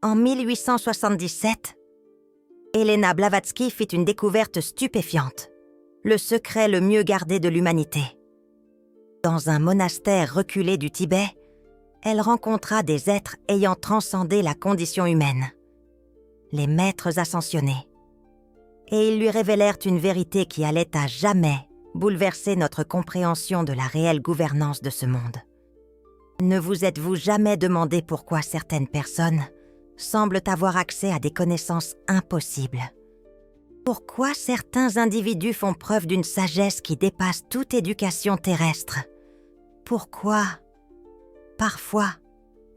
En 1877, Elena Blavatsky fit une découverte stupéfiante, le secret le mieux gardé de l'humanité. Dans un monastère reculé du Tibet, elle rencontra des êtres ayant transcendé la condition humaine, les maîtres ascensionnés. Et ils lui révélèrent une vérité qui allait à jamais bouleverser notre compréhension de la réelle gouvernance de ce monde. Ne vous êtes-vous jamais demandé pourquoi certaines personnes semblent avoir accès à des connaissances impossibles? Pourquoi certains individus font preuve d'une sagesse qui dépasse toute éducation terrestre? Pourquoi, parfois,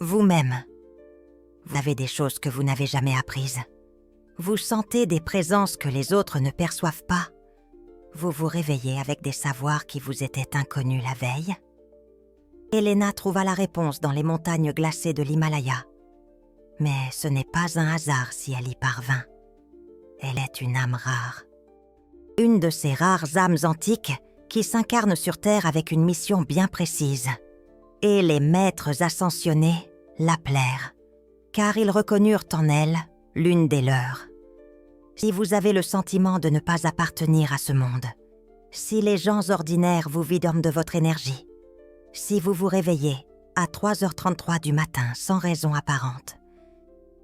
vous-même, vous avez des choses que vous n'avez jamais apprises? Vous sentez des présences que les autres ne perçoivent pas? Vous vous réveillez avec des savoirs qui vous étaient inconnus la veille? Elena trouva la réponse dans les montagnes glacées de l'Himalaya. Mais ce n'est pas un hasard si elle y parvint. Elle est une âme rare. Une de ces rares âmes antiques qui s'incarnent sur Terre avec une mission bien précise. Et les maîtres ascensionnés l'appelèrent, car ils reconnurent en elle l'une des leurs. Si vous avez le sentiment de ne pas appartenir à ce monde, si les gens ordinaires vous vident de votre énergie, si vous vous réveillez à 3h33 du matin sans raison apparente,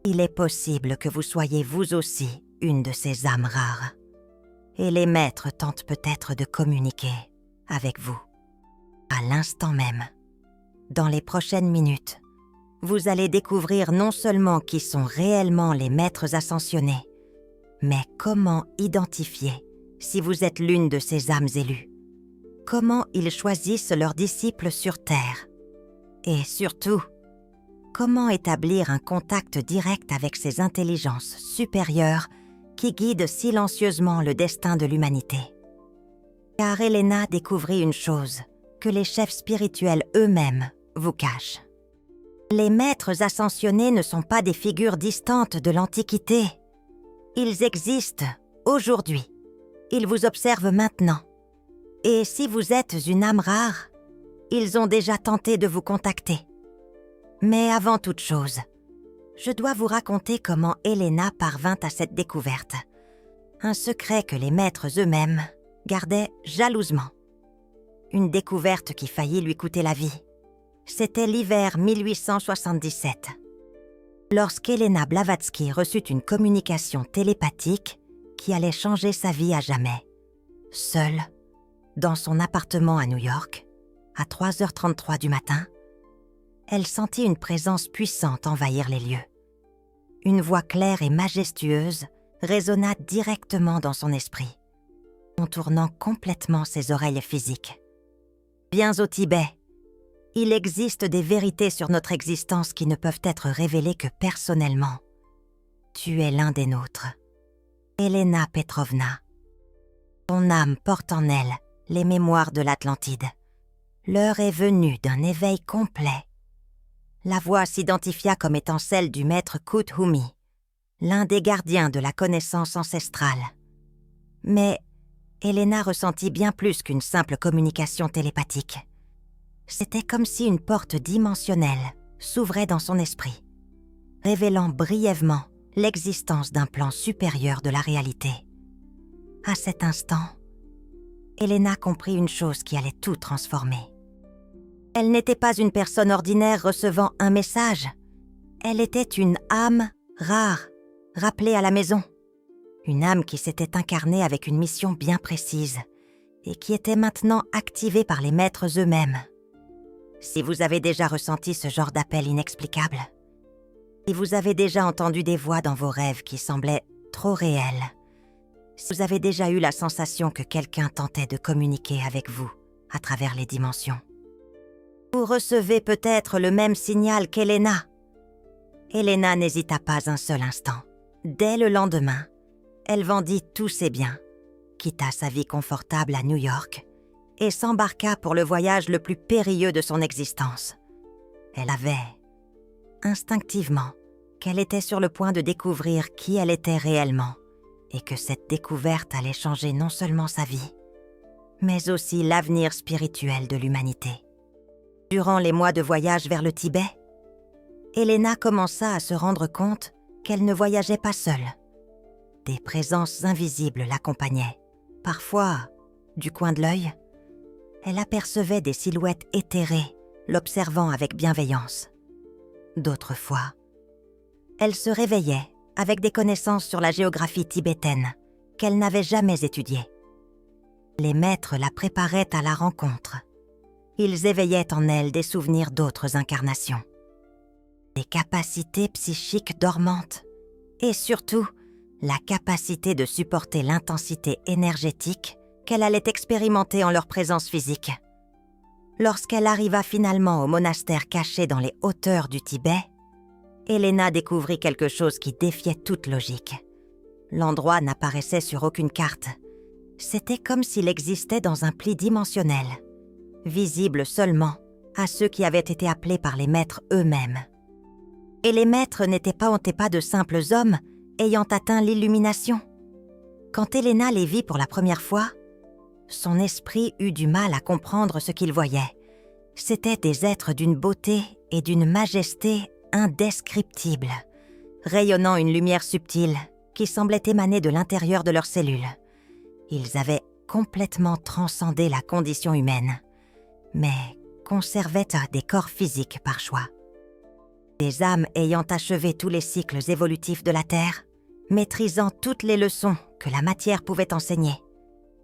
il est possible que vous soyez vous aussi une de ces âmes rares. Et les maîtres tentent peut-être de communiquer avec vous. À l'instant même, dans les prochaines minutes, vous allez découvrir non seulement qui sont réellement les maîtres ascensionnés, mais comment identifier si vous êtes l'une de ces âmes élues. Comment ils choisissent leurs disciples sur Terre. Et surtout, comment établir un contact direct avec ces intelligences supérieures qui guident silencieusement le destin de l'humanité. Car Elena découvrit une chose que les chefs spirituels eux-mêmes vous cachent. Les maîtres ascensionnés ne sont pas des figures distantes de l'Antiquité. Ils existent aujourd'hui. Ils vous observent maintenant. Et si vous êtes une âme rare, ils ont déjà tenté de vous contacter. Mais avant toute chose, je dois vous raconter comment Elena parvint à cette découverte. Un secret que les maîtres eux-mêmes gardaient jalousement. Une découverte qui faillit lui coûter la vie. C'était l'hiver 1877. Lorsqu'Elena Blavatsky reçut une communication télépathique qui allait changer sa vie à jamais. Seule, dans son appartement à New York, à 3h33 du matin, elle sentit une présence puissante envahir les lieux. Une voix claire et majestueuse résonna directement dans son esprit, contournant complètement ses oreilles physiques. Viens au Tibet. Il existe des vérités sur notre existence qui ne peuvent être révélées que personnellement. Tu es l'un des nôtres. Elena Petrovna. Ton âme porte en elle les mémoires de l'Atlantide. L'heure est venue d'un éveil complet. La voix s'identifia comme étant celle du maître Kuthumi, l'un des gardiens de la connaissance ancestrale. Mais Elena ressentit bien plus qu'une simple communication télépathique. C'était comme si une porte dimensionnelle s'ouvrait dans son esprit, révélant brièvement l'existence d'un plan supérieur de la réalité. À cet instant, Elena comprit une chose qui allait tout transformer. Elle n'était pas une personne ordinaire recevant un message. Elle était une âme rare, rappelée à la maison. Une âme qui s'était incarnée avec une mission bien précise et qui était maintenant activée par les maîtres eux-mêmes. Si vous avez déjà ressenti ce genre d'appel inexplicable, si vous avez déjà entendu des voix dans vos rêves qui semblaient trop réelles, si vous avez déjà eu la sensation que quelqu'un tentait de communiquer avec vous à travers les dimensions, vous recevez peut-être le même signal qu'Elena. Elena n'hésita pas un seul instant. Dès le lendemain, elle vendit tous ses biens, quitta sa vie confortable à New York et s'embarqua pour le voyage le plus périlleux de son existence. Elle avait, instinctivement, qu'elle était sur le point de découvrir qui elle était réellement et que cette découverte allait changer non seulement sa vie, mais aussi l'avenir spirituel de l'humanité. Durant les mois de voyage vers le Tibet, Elena commença à se rendre compte qu'elle ne voyageait pas seule. Des présences invisibles l'accompagnaient. Parfois, du coin de l'œil, elle apercevait des silhouettes éthérées, l'observant avec bienveillance. D'autres fois, elle se réveillait avec des connaissances sur la géographie tibétaine qu'elle n'avait jamais étudiées. Les maîtres la préparaient à la rencontre. Ils éveillaient en elle des souvenirs d'autres incarnations. Des capacités psychiques dormantes et surtout la capacité de supporter l'intensité énergétique qu'elle allait expérimenter en leur présence physique. Lorsqu'elle arriva finalement au monastère caché dans les hauteurs du Tibet, Elena découvrit quelque chose qui défiait toute logique. L'endroit n'apparaissait sur aucune carte. C'était comme s'il existait dans un pli dimensionnel, visible seulement à ceux qui avaient été appelés par les maîtres eux-mêmes. Et les maîtres n'étaient pas de simples hommes ayant atteint l'illumination. Quand Elena les vit pour la première fois, son esprit eut du mal à comprendre ce qu'il voyait. C'étaient des êtres d'une beauté et d'une majesté indescriptibles, rayonnant une lumière subtile qui semblait émaner de l'intérieur de leurs cellules. Ils avaient complètement transcendé la condition humaine, mais conservaient des corps physiques par choix. Des âmes ayant achevé tous les cycles évolutifs de la Terre, maîtrisant toutes les leçons que la matière pouvait enseigner,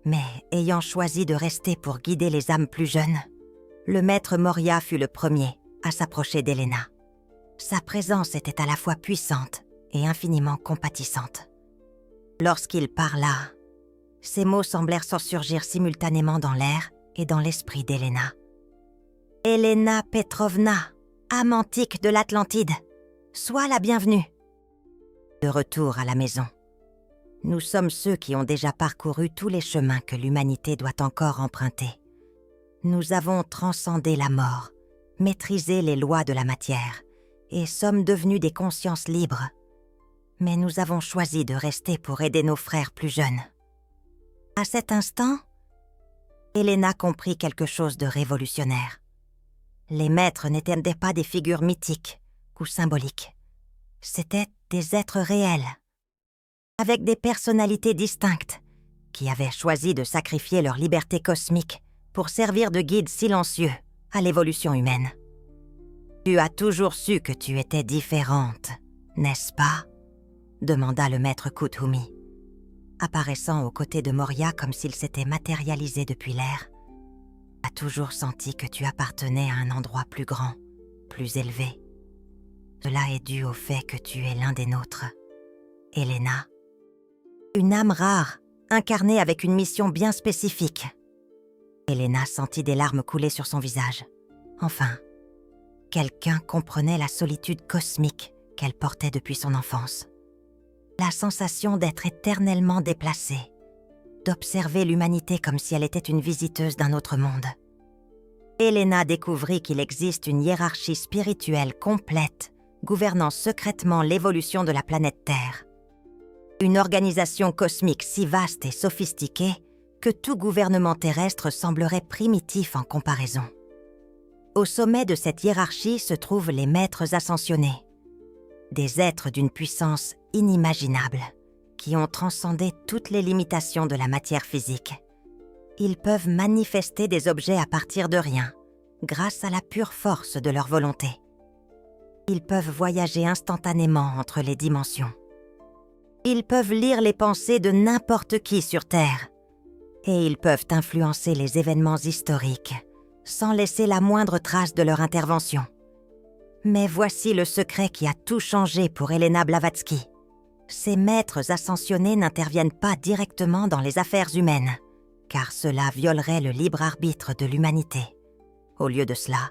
mais ayant choisi de rester pour guider les âmes plus jeunes, le maître Morya fut le premier à s'approcher d'Elena. Sa présence était à la fois puissante et infiniment compatissante. Lorsqu'il parla, ses mots semblèrent surgir simultanément dans l'air et dans l'esprit d'Elena. « Elena Petrovna, âme antique de l'Atlantide, sois la bienvenue. » De retour à la maison, nous sommes ceux qui ont déjà parcouru tous les chemins que l'humanité doit encore emprunter. Nous avons transcendé la mort, maîtrisé les lois de la matière et sommes devenus des consciences libres. Mais nous avons choisi de rester pour aider nos frères plus jeunes. À cet instant, Elena comprit quelque chose de révolutionnaire. Les maîtres n'étaient pas des figures mythiques ou symboliques. C'étaient des êtres réels, avec des personnalités distinctes, qui avaient choisi de sacrifier leur liberté cosmique pour servir de guide silencieux à l'évolution humaine. Tu as toujours su que tu étais différente, n'est-ce pas ? Demanda le maître Kuthumi, apparaissant aux côtés de Morya comme s'il s'était matérialisé depuis l'air. Tu as toujours senti que tu appartenais à un endroit plus grand, plus élevé. Cela est dû au fait que tu es l'un des nôtres, Elena. Une âme rare, incarnée avec une mission bien spécifique. Elena sentit des larmes couler sur son visage. Enfin, quelqu'un comprenait la solitude cosmique qu'elle portait depuis son enfance. La sensation d'être éternellement déplacée, d'observer l'humanité comme si elle était une visiteuse d'un autre monde. Elena découvrit qu'il existe une hiérarchie spirituelle complète gouvernant secrètement l'évolution de la planète Terre. Une organisation cosmique si vaste et sophistiquée que tout gouvernement terrestre semblerait primitif en comparaison. Au sommet de cette hiérarchie se trouvent les maîtres ascensionnés, des êtres d'une puissance inimaginable, qui ont transcendé toutes les limitations de la matière physique. Ils peuvent manifester des objets à partir de rien, grâce à la pure force de leur volonté. Ils peuvent voyager instantanément entre les dimensions. Ils peuvent lire les pensées de n'importe qui sur Terre. Et ils peuvent influencer les événements historiques, sans laisser la moindre trace de leur intervention. Mais voici le secret qui a tout changé pour Elena Blavatsky. Ces maîtres ascensionnés n'interviennent pas directement dans les affaires humaines, car cela violerait le libre arbitre de l'humanité. Au lieu de cela,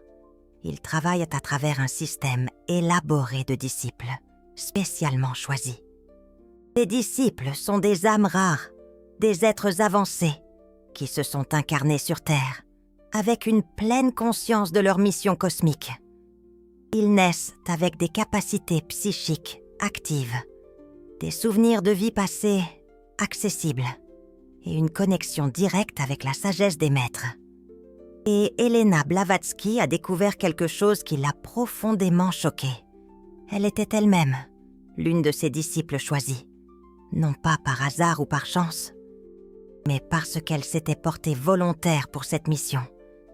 ils travaillent à travers un système élaboré de disciples, spécialement choisis. Ces disciples sont des âmes rares, des êtres avancés, qui se sont incarnés sur Terre, avec une pleine conscience de leur mission cosmique. Ils naissent avec des capacités psychiques actives, des souvenirs de vie passée accessibles et une connexion directe avec la sagesse des maîtres. Et Elena Blavatsky a découvert quelque chose qui l'a profondément choquée. Elle était elle-même l'une de ses disciples choisies, non pas par hasard ou par chance, mais parce qu'elle s'était portée volontaire pour cette mission,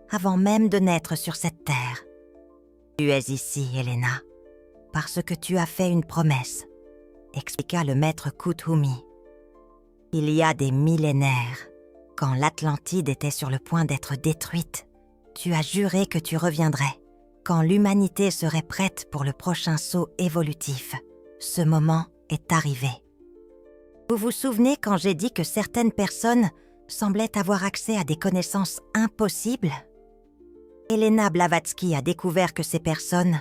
avant même de naître sur cette terre. Tu es ici, Elena, parce que tu as fait une promesse, expliqua le maître Kuthumi. Il y a des millénaires, quand l'Atlantide était sur le point d'être détruite, tu as juré que tu reviendrais, quand l'humanité serait prête pour le prochain saut évolutif. Ce moment est arrivé. Vous vous souvenez quand j'ai dit que certaines personnes semblaient avoir accès à des connaissances impossibles? Elena Blavatsky a découvert que ces personnes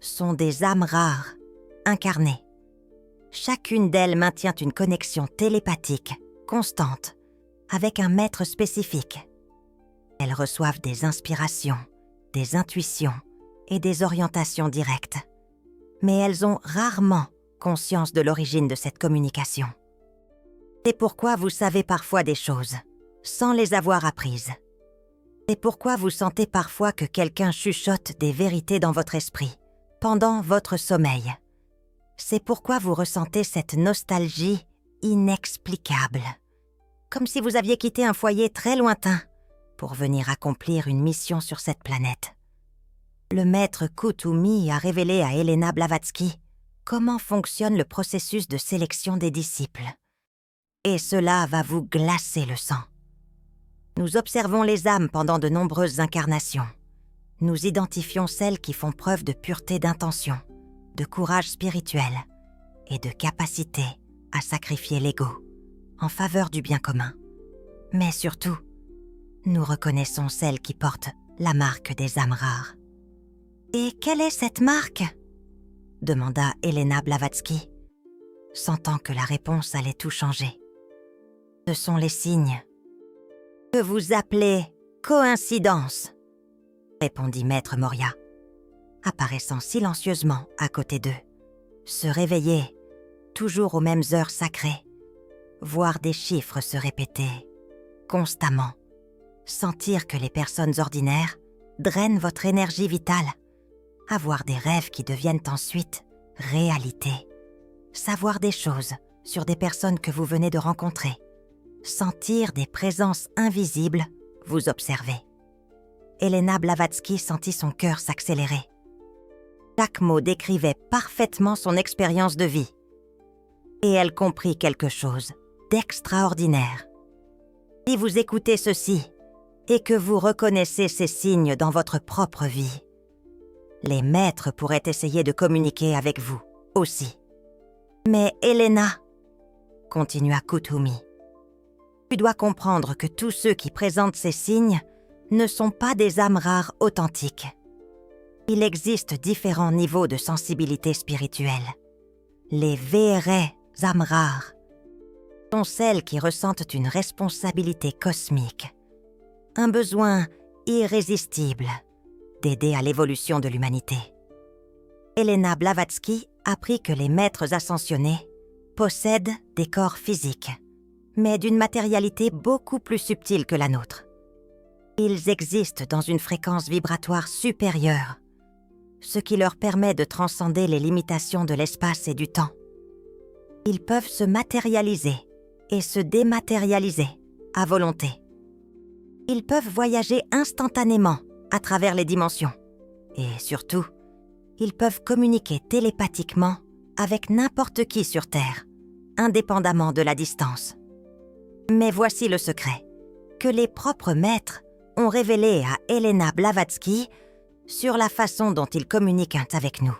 sont des âmes rares, incarnées. Chacune d'elles maintient une connexion télépathique, constante, avec un maître spécifique. Elles reçoivent des inspirations, des intuitions et des orientations directes. Mais elles ont rarement conscience de l'origine de cette communication. C'est pourquoi vous savez parfois des choses, sans les avoir apprises. C'est pourquoi vous sentez parfois que quelqu'un chuchote des vérités dans votre esprit, pendant votre sommeil. C'est pourquoi vous ressentez cette nostalgie inexplicable, comme si vous aviez quitté un foyer très lointain pour venir accomplir une mission sur cette planète. Le maître Kuthumi a révélé à Elena Blavatsky comment fonctionne le processus de sélection des disciples. Et cela va vous glacer le sang. Nous observons les âmes pendant de nombreuses incarnations. Nous identifions celles qui font preuve de pureté d'intention, de courage spirituel et de capacité à sacrifier l'ego en faveur du bien commun. Mais surtout, nous reconnaissons celles qui portent la marque des âmes rares. « Et quelle est cette marque ?» demanda Elena Blavatsky, sentant que la réponse allait tout changer. « Ce sont les signes que vous appelez coïncidence, » répondit Maître Moria, apparaissant silencieusement à côté d'eux. Se réveiller, toujours aux mêmes heures sacrées, voir des chiffres se répéter constamment, sentir que les personnes ordinaires drainent votre énergie vitale, avoir des rêves qui deviennent ensuite réalité, savoir des choses sur des personnes que vous venez de rencontrer, sentir des présences invisibles vous observer. Elena Blavatsky sentit son cœur s'accélérer. Chaque mot décrivait parfaitement son expérience de vie. Et elle comprit quelque chose d'extraordinaire. Si vous écoutez ceci et que vous reconnaissez ces signes dans votre propre vie, les maîtres pourraient essayer de communiquer avec vous aussi. Mais Elena, continua Kuthumi, tu dois comprendre que tous ceux qui présentent ces signes ne sont pas des âmes rares authentiques. Il existe différents niveaux de sensibilité spirituelle. Les vraies âmes rares sont celles qui ressentent une responsabilité cosmique, un besoin irrésistible d'aider à l'évolution de l'humanité. Elena Blavatsky apprit que les maîtres ascensionnés possèdent des corps physiques, mais d'une matérialité beaucoup plus subtile que la nôtre. Ils existent dans une fréquence vibratoire supérieure, ce qui leur permet de transcender les limitations de l'espace et du temps. Ils peuvent se matérialiser et se dématérialiser à volonté. Ils peuvent voyager instantanément à travers les dimensions. Et surtout, ils peuvent communiquer télépathiquement avec n'importe qui sur Terre, indépendamment de la distance. Mais voici le secret que les propres maîtres ont révélé à Elena Blavatsky sur la façon dont ils communiquent avec nous.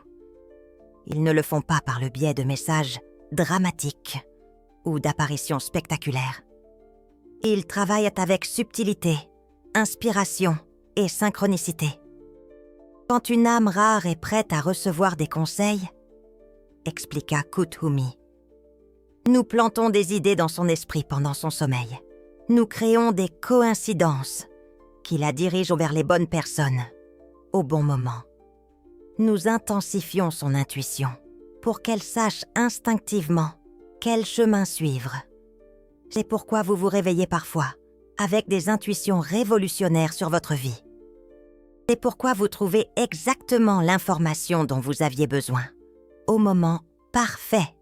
Ils ne le font pas par le biais de messages dramatiques ou d'apparitions spectaculaires. Ils travaillent avec subtilité, inspiration et synchronicité. Quand une âme rare est prête à recevoir des conseils, expliqua Kuthumi, nous plantons des idées dans son esprit pendant son sommeil. Nous créons des coïncidences qui la dirigent vers les bonnes personnes, au bon moment. Nous intensifions son intuition pour qu'elle sache instinctivement quel chemin suivre. C'est pourquoi vous vous réveillez parfois avec des intuitions révolutionnaires sur votre vie. C'est pourquoi vous trouvez exactement l'information dont vous aviez besoin, au moment parfait.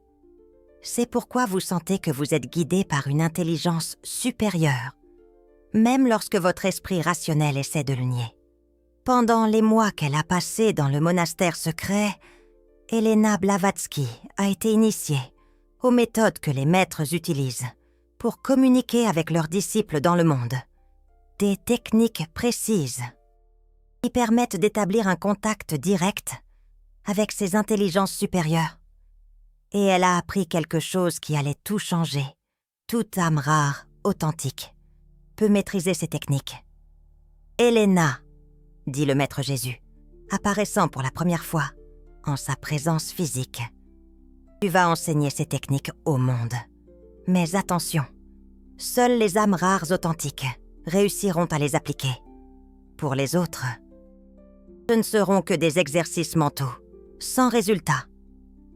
C'est pourquoi vous sentez que vous êtes guidé par une intelligence supérieure, même lorsque votre esprit rationnel essaie de le nier. Pendant les mois qu'elle a passés dans le monastère secret, Elena Blavatsky a été initiée aux méthodes que les maîtres utilisent pour communiquer avec leurs disciples dans le monde. Des techniques précises qui permettent d'établir un contact direct avec ces intelligences supérieures. Et elle a appris quelque chose qui allait tout changer. Toute âme rare, authentique, peut maîtriser ces techniques. « Elena », dit le Maître Jésus, apparaissant pour la première fois en sa présence physique. « Tu vas enseigner ces techniques au monde. Mais attention, seules les âmes rares authentiques réussiront à les appliquer. Pour les autres, ce ne seront que des exercices mentaux, sans résultat. »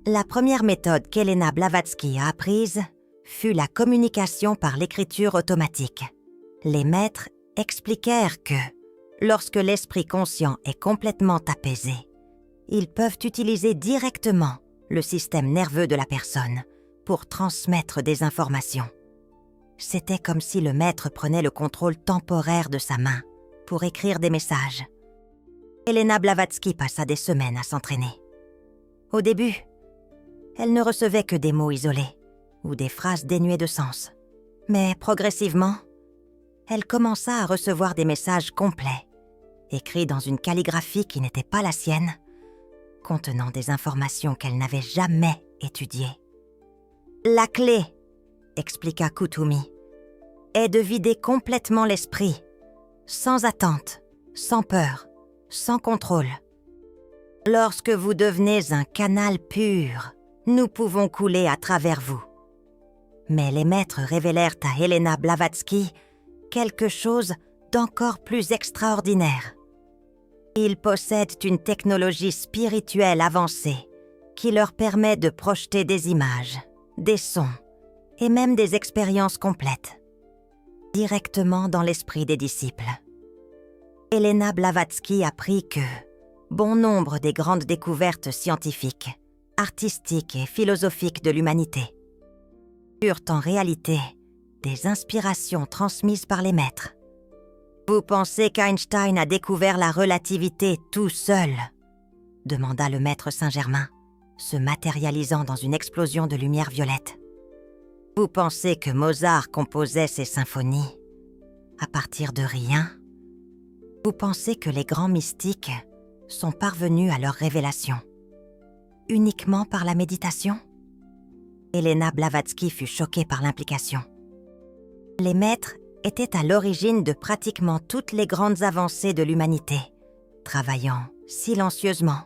La première méthode qu'Elena Blavatsky a apprise fut la communication par l'écriture automatique. Les maîtres expliquèrent que, lorsque l'esprit conscient est complètement apaisé, ils peuvent utiliser directement le système nerveux de la personne pour transmettre des informations. C'était comme si le maître prenait le contrôle temporaire de sa main pour écrire des messages. Elena Blavatsky passa des semaines à s'entraîner. Au début, elle ne recevait que des mots isolés ou des phrases dénuées de sens. Mais progressivement, elle commença à recevoir des messages complets, écrits dans une calligraphie qui n'était pas la sienne, contenant des informations qu'elle n'avait jamais étudiées. « La clé, expliqua Kuthumi, est de vider complètement l'esprit, sans attente, sans peur, sans contrôle. Lorsque vous devenez un canal pur, nous pouvons couler à travers vous. » Mais les maîtres révélèrent à Elena Blavatsky quelque chose d'encore plus extraordinaire. Ils possèdent une technologie spirituelle avancée qui leur permet de projeter des images, des sons et même des expériences complètes, directement dans l'esprit des disciples. Elena Blavatsky apprit que bon nombre des grandes découvertes scientifiques, artistiques et philosophiques de l'humanité furent en réalité des inspirations transmises par les maîtres. « Vous pensez qu'Einstein a découvert la relativité tout seul ?» demanda le maître Saint-Germain, se matérialisant dans une explosion de lumière violette. « Vous pensez que Mozart composait ses symphonies à partir de rien ? Vous pensez que les grands mystiques sont parvenus à leur révélation uniquement par la méditation ?» Elena Blavatsky fut choquée par l'implication. Les maîtres étaient à l'origine de pratiquement toutes les grandes avancées de l'humanité, travaillant silencieusement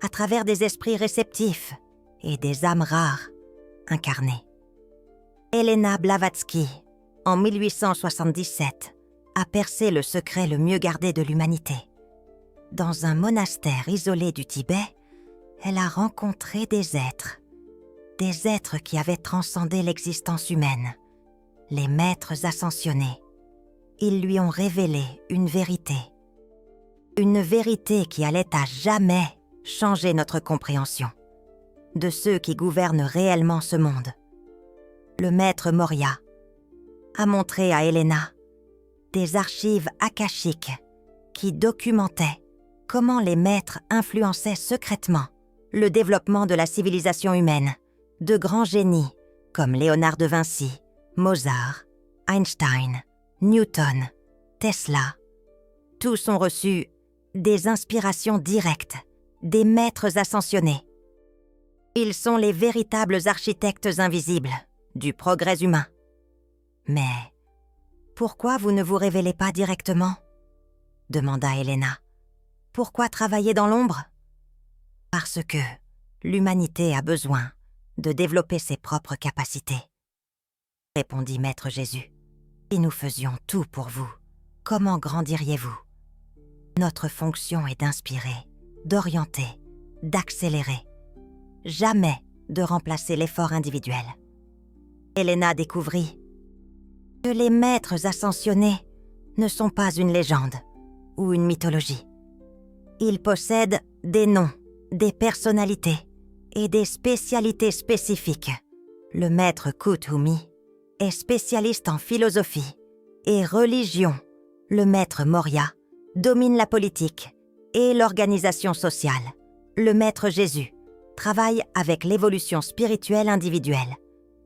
à travers des esprits réceptifs et des âmes rares incarnées. Elena Blavatsky, en 1877, a percé le secret le mieux gardé de l'humanité. Dans un monastère isolé du Tibet, elle a rencontré des êtres qui avaient transcendé l'existence humaine, les maîtres ascensionnés. Ils lui ont révélé une vérité qui allait à jamais changer notre compréhension de ceux qui gouvernent réellement ce monde. Le maître Morya a montré à Elena des archives akashiques qui documentaient comment les maîtres influençaient secrètement le développement de la civilisation humaine. De grands génies comme Léonard de Vinci, Mozart, Einstein, Newton, Tesla, tous ont reçu des inspirations directes des maîtres ascensionnés. Ils sont les véritables architectes invisibles du progrès humain. Mais pourquoi vous ne vous révélez pas directement ? demanda Elena. Pourquoi travailler dans l'ombre ? Parce que l'humanité a besoin de développer ses propres capacités, répondit Maître Jésus. Si nous faisions tout pour vous, comment grandiriez-vous ? Notre fonction est d'inspirer, d'orienter, d'accélérer, jamais de remplacer l'effort individuel. Elena découvrit que les maîtres ascensionnés ne sont pas une légende ou une mythologie. Ils possèdent des noms, des personnalités et des spécialités spécifiques. Le maître Kuthumi est spécialiste en philosophie et religion. Le maître Morya domine la politique et l'organisation sociale. Le maître Jésus travaille avec l'évolution spirituelle individuelle.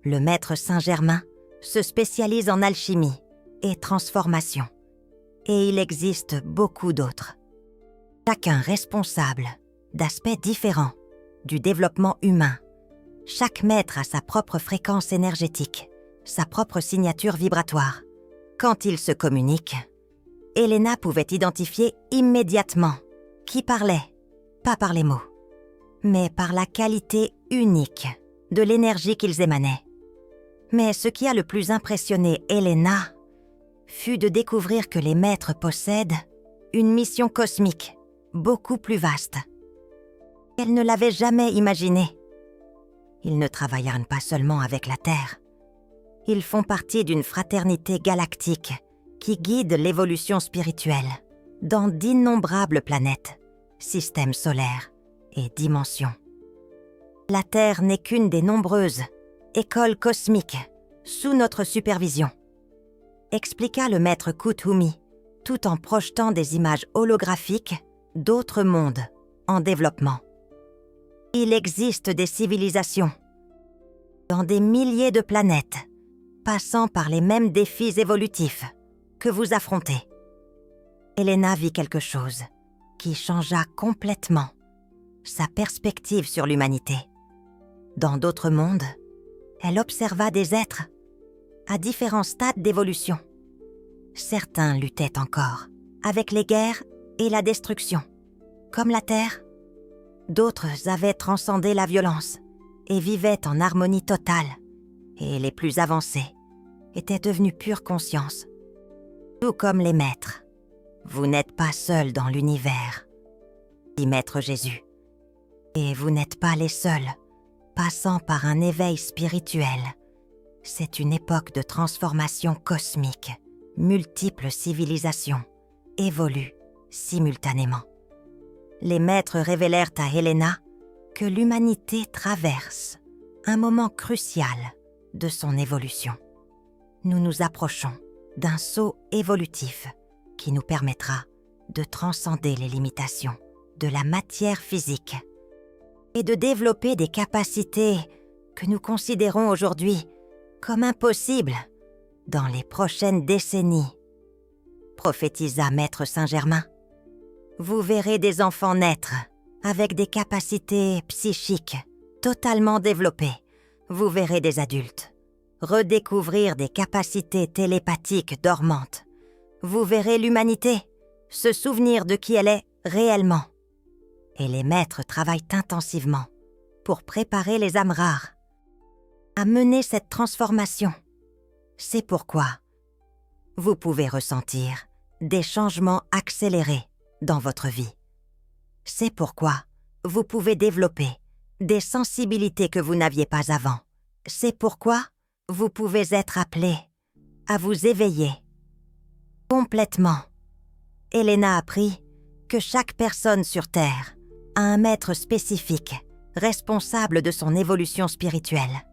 Le maître Saint-Germain se spécialise en alchimie et transformation. Et il existe beaucoup d'autres. Chacun responsable d'aspects différents du développement humain. Chaque maître a sa propre fréquence énergétique, sa propre signature vibratoire. Quand ils se communiquent, Elena pouvait identifier immédiatement qui parlait, pas par les mots, mais par la qualité unique de l'énergie qu'ils émanaient. Mais ce qui a le plus impressionné Elena fut de découvrir que les maîtres possèdent une mission cosmique beaucoup plus vaste. Elle ne l'avait jamais imaginée. Ils ne travaillent pas seulement avec la Terre. Ils font partie d'une fraternité galactique qui guide l'évolution spirituelle dans d'innombrables planètes, systèmes solaires et dimensions. La Terre n'est qu'une des nombreuses écoles cosmiques sous notre supervision, expliqua le maître Kuthumi, tout en projetant des images holographiques d'autres mondes en développement. Il existe des civilisations dans des milliers de planètes, passant par les mêmes défis évolutifs que vous affrontez. Elena vit quelque chose qui changea complètement sa perspective sur l'humanité. Dans d'autres mondes, elle observa des êtres à différents stades d'évolution. Certains luttaient encore avec les guerres et la destruction, comme la Terre. D'autres avaient transcendé la violence et vivaient en harmonie totale, et les plus avancés étaient devenus pure conscience. Tout comme les maîtres, vous n'êtes pas seuls dans l'univers, dit Maître Jésus, et vous n'êtes pas les seuls passant par un éveil spirituel. C'est une époque de transformation cosmique. Multiples civilisations évoluent simultanément. Les maîtres révélèrent à Elena que l'humanité traverse un moment crucial de son évolution. Nous nous approchons d'un saut évolutif qui nous permettra de transcender les limitations de la matière physique et de développer des capacités que nous considérons aujourd'hui comme impossibles dans les prochaines décennies. Prophétisa Maître Saint-Germain. Vous verrez des enfants naître avec des capacités psychiques totalement développées. Vous verrez des adultes redécouvrir des capacités télépathiques dormantes. Vous verrez l'humanité se souvenir de qui elle est réellement. Et les maîtres travaillent intensivement pour préparer les âmes rares à mener cette transformation. C'est pourquoi vous pouvez ressentir des changements accélérés dans votre vie. C'est pourquoi vous pouvez développer des sensibilités que vous n'aviez pas avant. C'est pourquoi vous pouvez être appelé à vous éveiller complètement. Elena apprit que chaque personne sur Terre a un maître spécifique, responsable de son évolution spirituelle.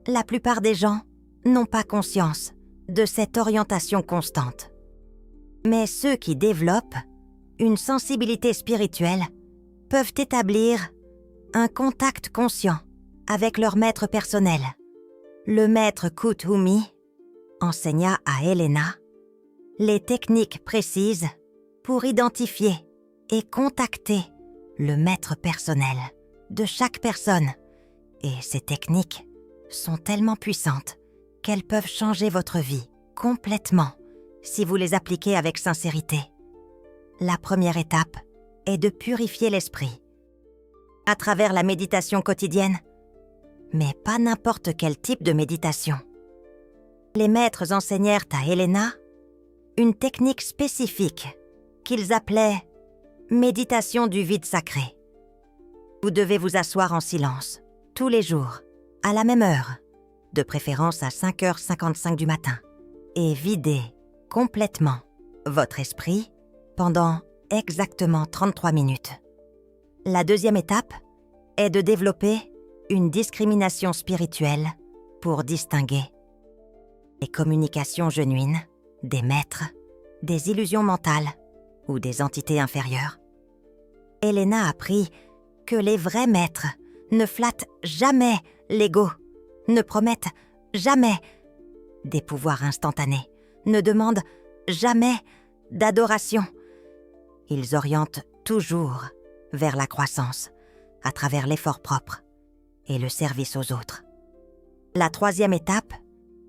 La plupart des gens n'ont pas conscience de cette orientation constante. Mais ceux qui développent une sensibilité spirituelle peuvent établir un contact conscient avec leur maître personnel. Le maître Kuthumi enseigna à Elena les techniques précises pour identifier et contacter le maître personnel de chaque personne. Et ces techniques sont tellement puissantes qu'elles peuvent changer votre vie complètement si vous les appliquez avec sincérité. La première étape est de purifier l'esprit à travers la méditation quotidienne, mais pas n'importe quel type de méditation. Les maîtres enseignèrent à Elena une technique spécifique qu'ils appelaient méditation du vide sacré. Vous devez vous asseoir en silence tous les jours, à la même heure, de préférence à 5h55 du matin, et vider complètement votre esprit pendant exactement 33 minutes. La deuxième étape est de développer une discrimination spirituelle pour distinguer les communications genuines des maîtres, des illusions mentales ou des entités inférieures. Elena apprit que les vrais maîtres ne flattent jamais l'ego, ne promettent jamais des pouvoirs instantanés, ne demandent jamais d'adoration. Ils orientent toujours vers la croissance, à travers l'effort propre et le service aux autres. La troisième étape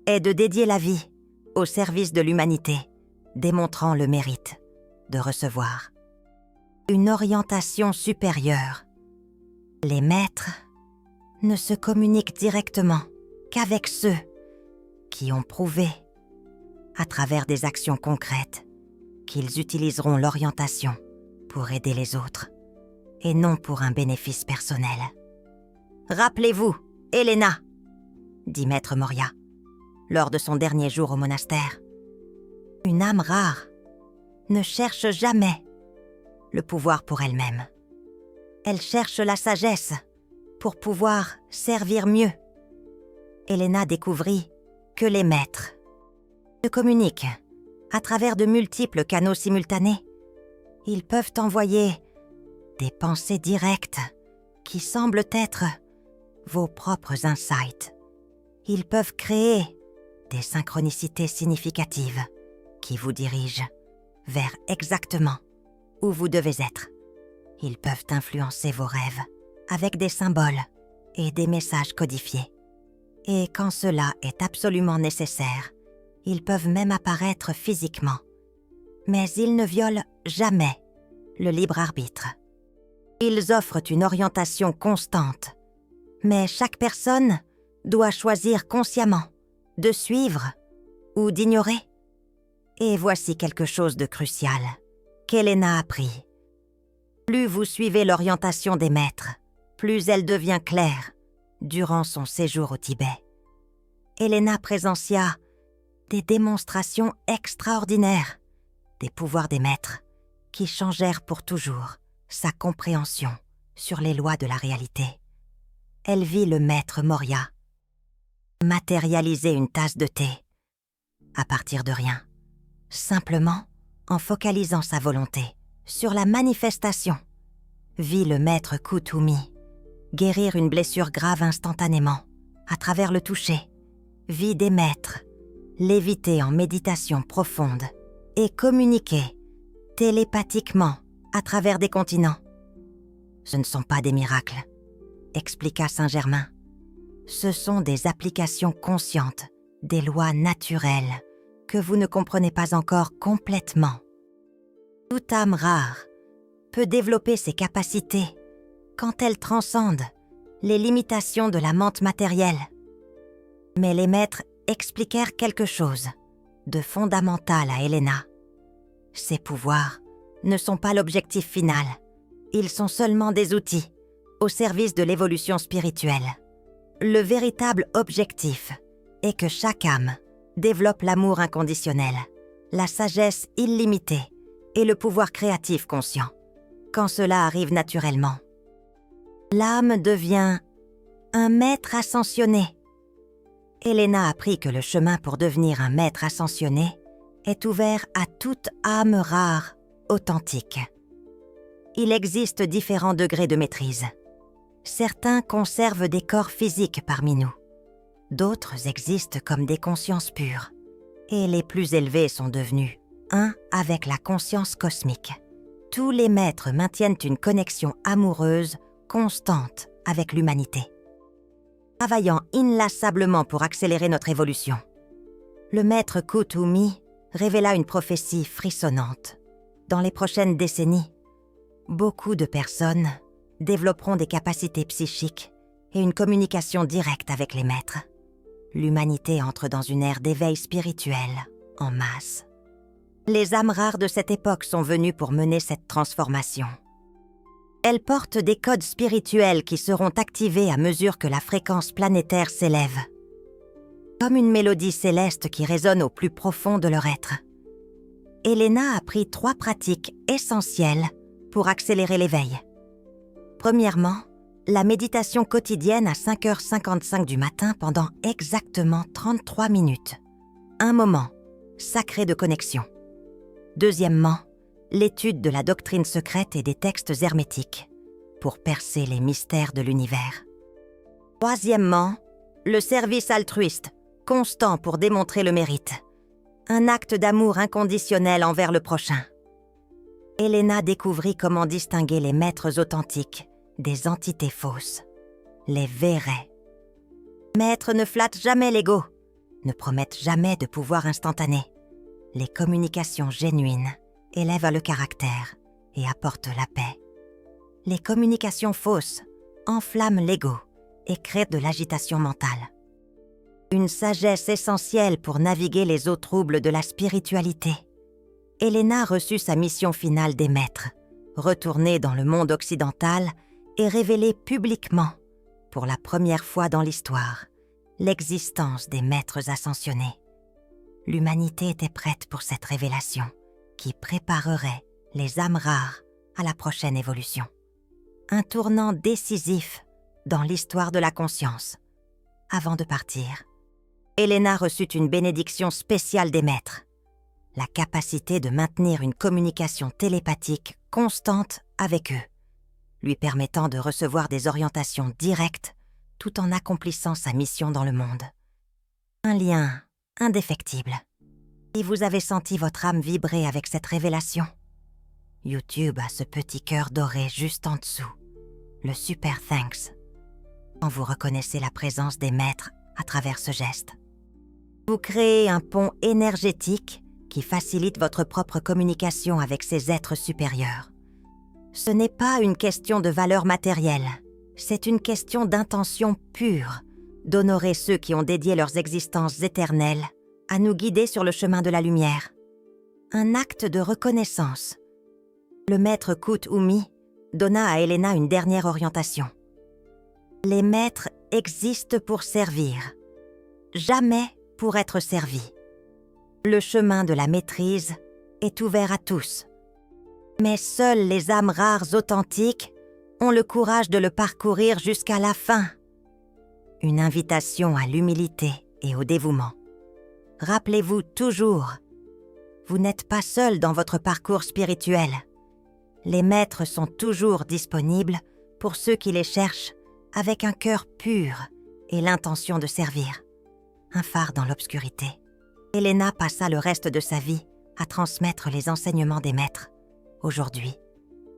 est de dédier la vie au service de l'humanité, démontrant le mérite de recevoir une orientation supérieure. Les maîtres ne se communiquent directement qu'avec ceux qui ont prouvé, à travers des actions concrètes, qu'ils utiliseront l'orientation pour aider les autres, et non pour un bénéfice personnel. « Rappelez-vous, Elena, » dit Maître Moria, lors de son dernier jour au monastère. « Une âme rare ne cherche jamais le pouvoir pour elle-même. Elle cherche la sagesse pour pouvoir servir mieux. » Elena découvrit que les maîtres se communiquent à travers de multiples canaux simultanés. Ils peuvent envoyer des pensées directes qui semblent être vos propres insights. Ils peuvent créer des synchronicités significatives qui vous dirigent vers exactement où vous devez être. Ils peuvent influencer vos rêves avec des symboles et des messages codifiés. Et quand cela est absolument nécessaire, ils peuvent même apparaître physiquement. Mais ils ne violent jamais le libre arbitre. Ils offrent une orientation constante, mais chaque personne doit choisir consciemment de suivre ou d'ignorer. Et voici quelque chose de crucial qu'Elena a appris. Plus vous suivez l'orientation des maîtres, plus elle devient claire durant son séjour au Tibet. Elena présencia des démonstrations extraordinaires des pouvoirs des maîtres qui changèrent pour toujours sa compréhension sur les lois de la réalité. Elle vit le maître Moria matérialiser une tasse de thé à partir de rien, simplement en focalisant sa volonté sur la manifestation. Vit le maître Kuthumi guérir une blessure grave instantanément à travers le toucher. Vit des maîtres léviter en méditation profonde et communiquer télépathiquement à travers des continents. Ce ne sont pas des miracles, expliqua Saint-Germain. Ce sont des applications conscientes des lois naturelles que vous ne comprenez pas encore complètement. Toute âme rare peut développer ses capacités quand elle transcende les limitations de la mente matérielle. Mais les maîtres expliquèrent quelque chose de fondamental à Elena. Ces pouvoirs ne sont pas l'objectif final. Ils sont seulement des outils au service de l'évolution spirituelle. Le véritable objectif est que chaque âme développe l'amour inconditionnel, la sagesse illimitée et le pouvoir créatif conscient. Quand cela arrive naturellement, l'âme devient un maître ascensionné. Elena apprit que le chemin pour devenir un maître ascensionné est ouvert à toute âme rare, authentique. Il existe différents degrés de maîtrise. Certains conservent des corps physiques parmi nous. D'autres existent comme des consciences pures. Et les plus élevés sont devenus un avec la conscience cosmique. Tous les maîtres maintiennent une connexion amoureuse constante avec l'humanité, travaillant inlassablement pour accélérer notre évolution. Le maître Kuthumi révéla une prophétie frissonnante. Dans les prochaines décennies, beaucoup de personnes développeront des capacités psychiques et une communication directe avec les maîtres. L'humanité entre dans une ère d'éveil spirituel en masse. Les âmes rares de cette époque sont venues pour mener cette transformation. Elles portent des codes spirituels qui seront activés à mesure que la fréquence planétaire s'élève. Comme une mélodie céleste qui résonne au plus profond de leur être. Elena a pris 3 pratiques essentielles pour accélérer l'éveil. Premièrement, la méditation quotidienne à 5h55 du matin pendant exactement 33 minutes. Un moment sacré de connexion. Deuxièmement, l'étude de la doctrine secrète et des textes hermétiques pour percer les mystères de l'univers. Troisièmement, le service altruiste, constant pour démontrer le mérite. Un acte d'amour inconditionnel envers le prochain. Elena découvrit comment distinguer les maîtres authentiques des entités fausses, les vrais. Maîtres ne flattent jamais l'ego, ne promettent jamais de pouvoir instantané. Les communications genuines élèvent le caractère et apportent la paix. Les communications fausses enflamment l'ego et créent de l'agitation mentale. Une sagesse essentielle pour naviguer les eaux troubles de la spiritualité. Elena reçut sa mission finale des maîtres, retourner dans le monde occidental et révéler publiquement, pour la première fois dans l'histoire, l'existence des maîtres ascensionnés. L'humanité était prête pour cette révélation qui préparerait les âmes rares à la prochaine évolution. Un tournant décisif dans l'histoire de la conscience. Avant de partir, Elena reçut une bénédiction spéciale des maîtres, la capacité de maintenir une communication télépathique constante avec eux, lui permettant de recevoir des orientations directes tout en accomplissant sa mission dans le monde. Un lien indéfectible. Si vous avez senti votre âme vibrer avec cette révélation, YouTube a ce petit cœur doré juste en dessous, le super thanks, quand vous reconnaissez la présence des maîtres à travers ce geste. Vous créez un pont énergétique qui facilite votre propre communication avec ces êtres supérieurs. Ce n'est pas une question de valeur matérielle, c'est une question d'intention pure, d'honorer ceux qui ont dédié leurs existences éternelles à nous guider sur le chemin de la lumière. Un acte de reconnaissance. Le maître Kut-Umi donna à Elena une dernière orientation. Les maîtres existent pour servir, jamais pour être servis. Le chemin de la maîtrise est ouvert à tous. Mais seules les âmes rares authentiques ont le courage de le parcourir jusqu'à la fin. Une invitation à l'humilité et au dévouement. Rappelez-vous toujours, vous n'êtes pas seul dans votre parcours spirituel. Les maîtres sont toujours disponibles pour ceux qui les cherchent avec un cœur pur et l'intention de servir. Un phare dans l'obscurité. Elena passa le reste de sa vie à transmettre les enseignements des maîtres. Aujourd'hui,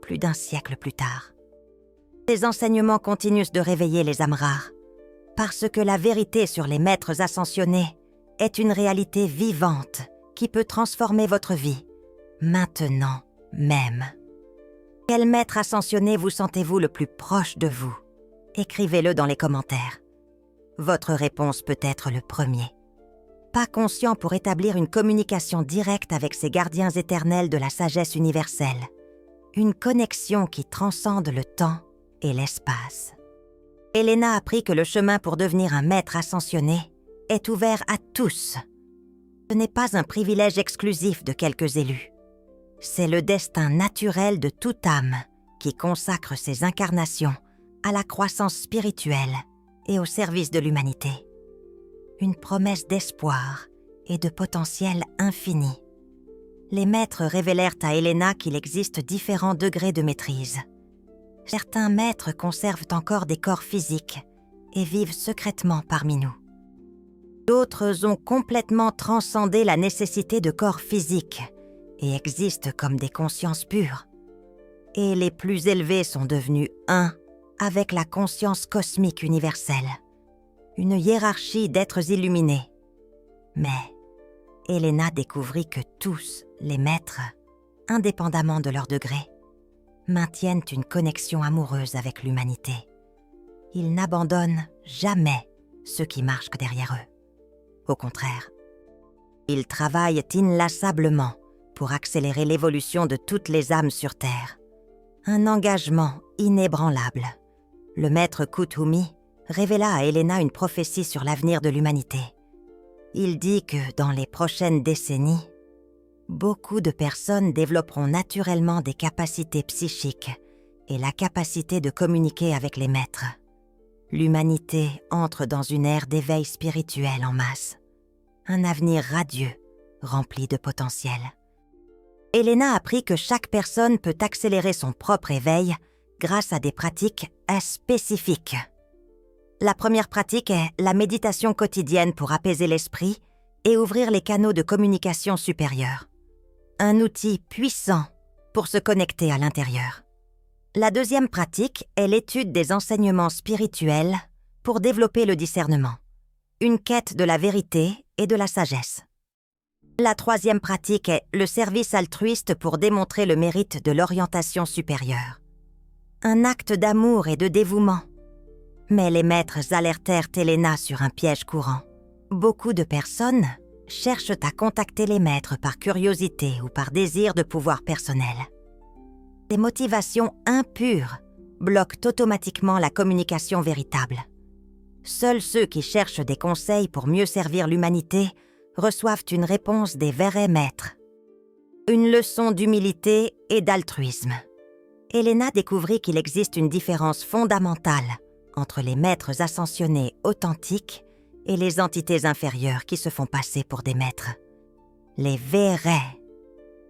plus d'un siècle plus tard. Ces enseignements continuent de réveiller les âmes rares, parce que la vérité sur les maîtres ascensionnés est une réalité vivante qui peut transformer votre vie, maintenant même. Quel maître ascensionné vous sentez-vous le plus proche de vous? Écrivez-le dans les commentaires. Votre réponse peut être le premier. Pas conscient pour établir une communication directe avec ces gardiens éternels de la sagesse universelle. Une connexion qui transcende le temps et l'espace. Elena apprit que le chemin pour devenir un maître ascensionné est ouvert à tous. Ce n'est pas un privilège exclusif de quelques élus. C'est le destin naturel de toute âme qui consacre ses incarnations à la croissance spirituelle et au service de l'humanité. Une promesse d'espoir et de potentiel infini. Les maîtres révélèrent à Elena qu'il existe différents degrés de maîtrise. Certains maîtres conservent encore des corps physiques et vivent secrètement parmi nous. D'autres ont complètement transcendé la nécessité de corps physiques et existent comme des consciences pures. Et les plus élevés sont devenus un avec la conscience cosmique universelle. Une hiérarchie d'êtres illuminés. Mais Elena découvrit que tous les maîtres, indépendamment de leur degré, maintiennent une connexion amoureuse avec l'humanité. Ils n'abandonnent jamais ceux qui marchent derrière eux. Au contraire, ils travaillent inlassablement pour accélérer l'évolution de toutes les âmes sur Terre. Un engagement inébranlable. Le maître Kut-Umi révéla à Elena une prophétie sur l'avenir de l'humanité. Il dit que dans les prochaines décennies, beaucoup de personnes développeront naturellement des capacités psychiques et la capacité de communiquer avec les maîtres. L'humanité entre dans une ère d'éveil spirituel en masse. Un avenir radieux, rempli de potentiel. Elena apprit que chaque personne peut accélérer son propre éveil grâce à des pratiques spécifiques. La première pratique est la méditation quotidienne pour apaiser l'esprit et ouvrir les canaux de communication supérieurs. Un outil puissant pour se connecter à l'intérieur. La deuxième pratique est l'étude des enseignements spirituels pour développer le discernement, une quête de la vérité et de la sagesse. La troisième pratique est le service altruiste pour démontrer le mérite de l'orientation supérieure. Un acte d'amour et de dévouement. Mais les maîtres alertèrent Elena sur un piège courant. Beaucoup de personnes cherchent à contacter les maîtres par curiosité ou par désir de pouvoir personnel. Ces motivations impures bloquent automatiquement la communication véritable. Seuls ceux qui cherchent des conseils pour mieux servir l'humanité reçoivent une réponse des vrais maîtres. Une leçon d'humilité et d'altruisme. Elena découvrit qu'il existe une différence fondamentale entre les maîtres ascensionnés authentiques et les entités inférieures qui se font passer pour des maîtres. Les vrais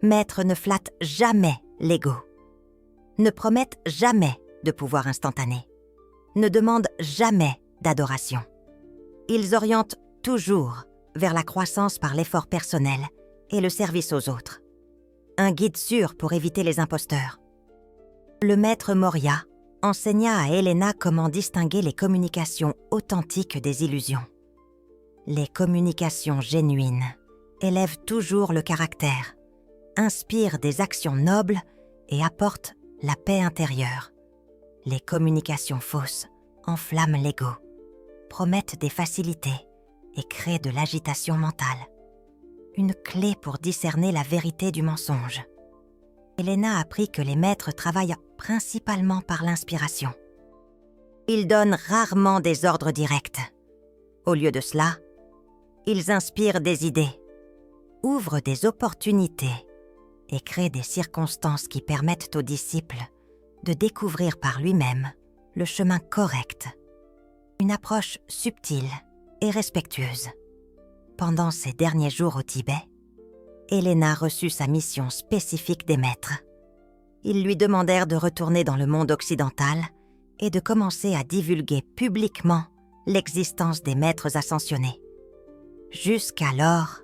maîtres ne flattent jamais l'ego, ne promettent jamais de pouvoir instantané, ne demandent jamais d'adoration. Ils orientent toujours vers la croissance par l'effort personnel et le service aux autres. Un guide sûr pour éviter les imposteurs. Le maître Moria enseigna à Elena comment distinguer les communications authentiques des illusions. Les communications genuines élèvent toujours le caractère, inspirent des actions nobles et apportent la paix intérieure. Les communications fausses enflamment l'ego, promettent des facilités et créent de l'agitation mentale. Une clé pour discerner la vérité du mensonge. Elena apprit que les maîtres travaillent principalement par l'inspiration. Ils donnent rarement des ordres directs. Au lieu de cela, ils inspirent des idées, ouvrent des opportunités et créent des circonstances qui permettent aux disciples de découvrir par lui-même le chemin correct. Une approche subtile et respectueuse. Pendant ses derniers jours au Tibet, Elena reçut sa mission spécifique des maîtres. Ils lui demandèrent de retourner dans le monde occidental et de commencer à divulguer publiquement l'existence des maîtres ascensionnés. Jusqu'alors,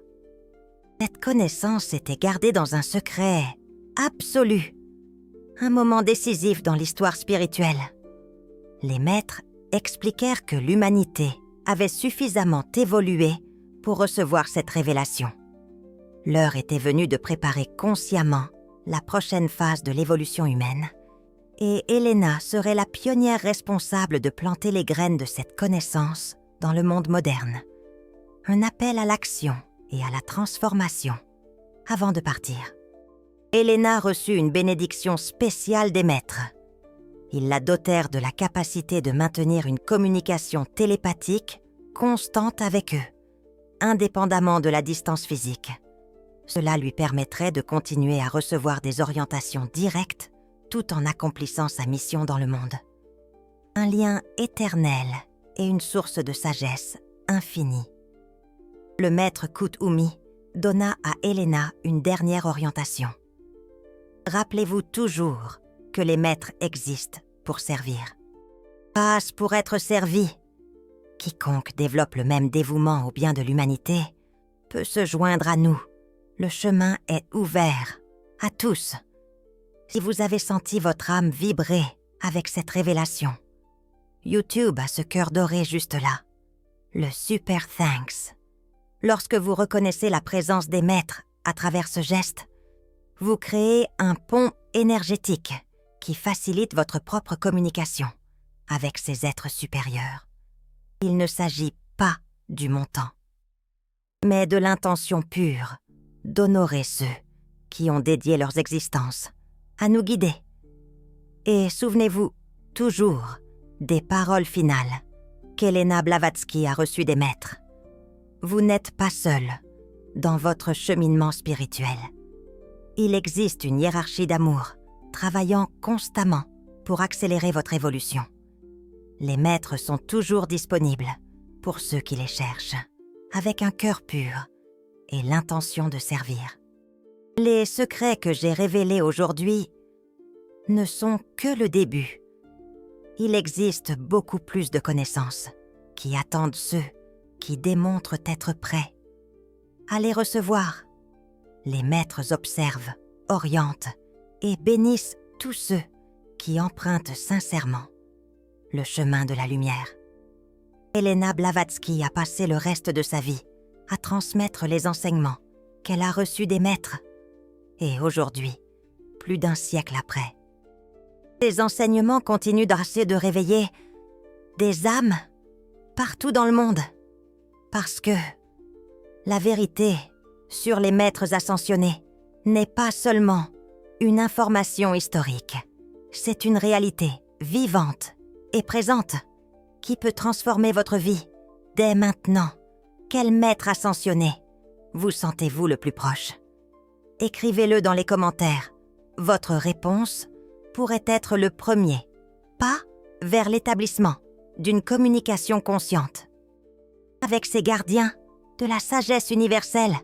cette connaissance était gardée dans un secret absolu, un moment décisif dans l'histoire spirituelle. Les maîtres expliquèrent que l'humanité avait suffisamment évolué pour recevoir cette révélation. L'heure était venue de préparer consciemment la prochaine phase de l'évolution humaine, et Elena serait la pionnière responsable de planter les graines de cette connaissance dans le monde moderne. Un appel à l'action et à la transformation avant de partir. Elena reçut une bénédiction spéciale des maîtres. Ils la dotèrent de la capacité de maintenir une communication télépathique constante avec eux, indépendamment de la distance physique. Cela lui permettrait de continuer à recevoir des orientations directes tout en accomplissant sa mission dans le monde. Un lien éternel et une source de sagesse infinie. Le maître Kuthumi donna à Elena une dernière orientation. Rappelez-vous toujours que les maîtres existent pour servir. Passe pour être servi. Quiconque développe le même dévouement au bien de l'humanité peut se joindre à nous. Le chemin est ouvert à tous. Si vous avez senti votre âme vibrer avec cette révélation, YouTube a ce cœur doré juste là, le Super Thanks. Lorsque vous reconnaissez la présence des maîtres à travers ce geste, vous créez un pont énergétique qui facilite votre propre communication avec ces êtres supérieurs. Il ne s'agit pas du montant, mais de l'intention pure d'honorer ceux qui ont dédié leurs existences à nous guider. Et souvenez-vous toujours des paroles finales qu'Elena Blavatsky a reçues des maîtres. Vous n'êtes pas seul dans votre cheminement spirituel. Il existe une hiérarchie d'amour travaillant constamment pour accélérer votre évolution. Les maîtres sont toujours disponibles pour ceux qui les cherchent, avec un cœur pur et l'intention de servir. Les secrets que j'ai révélés aujourd'hui ne sont que le début. Il existe beaucoup plus de connaissances qui attendent ceux qui démontrent être prêts à les recevoir. Les maîtres observent, orientent et bénissent tous ceux qui empruntent sincèrement le chemin de la lumière. Elena Blavatsky a passé le reste de sa vie à transmettre les enseignements qu'elle a reçus des maîtres. Et aujourd'hui, plus d'un siècle après, ces enseignements continuent de réveiller des âmes partout dans le monde. Parce que la vérité sur les maîtres ascensionnés n'est pas seulement une information historique. C'est une réalité vivante et présente qui peut transformer votre vie dès maintenant. Quel maître ascensionné vous sentez-vous le plus proche? Écrivez-le dans les commentaires. Votre réponse pourrait être le premier pas vers l'établissement d'une communication consciente avec ces gardiens de la sagesse universelle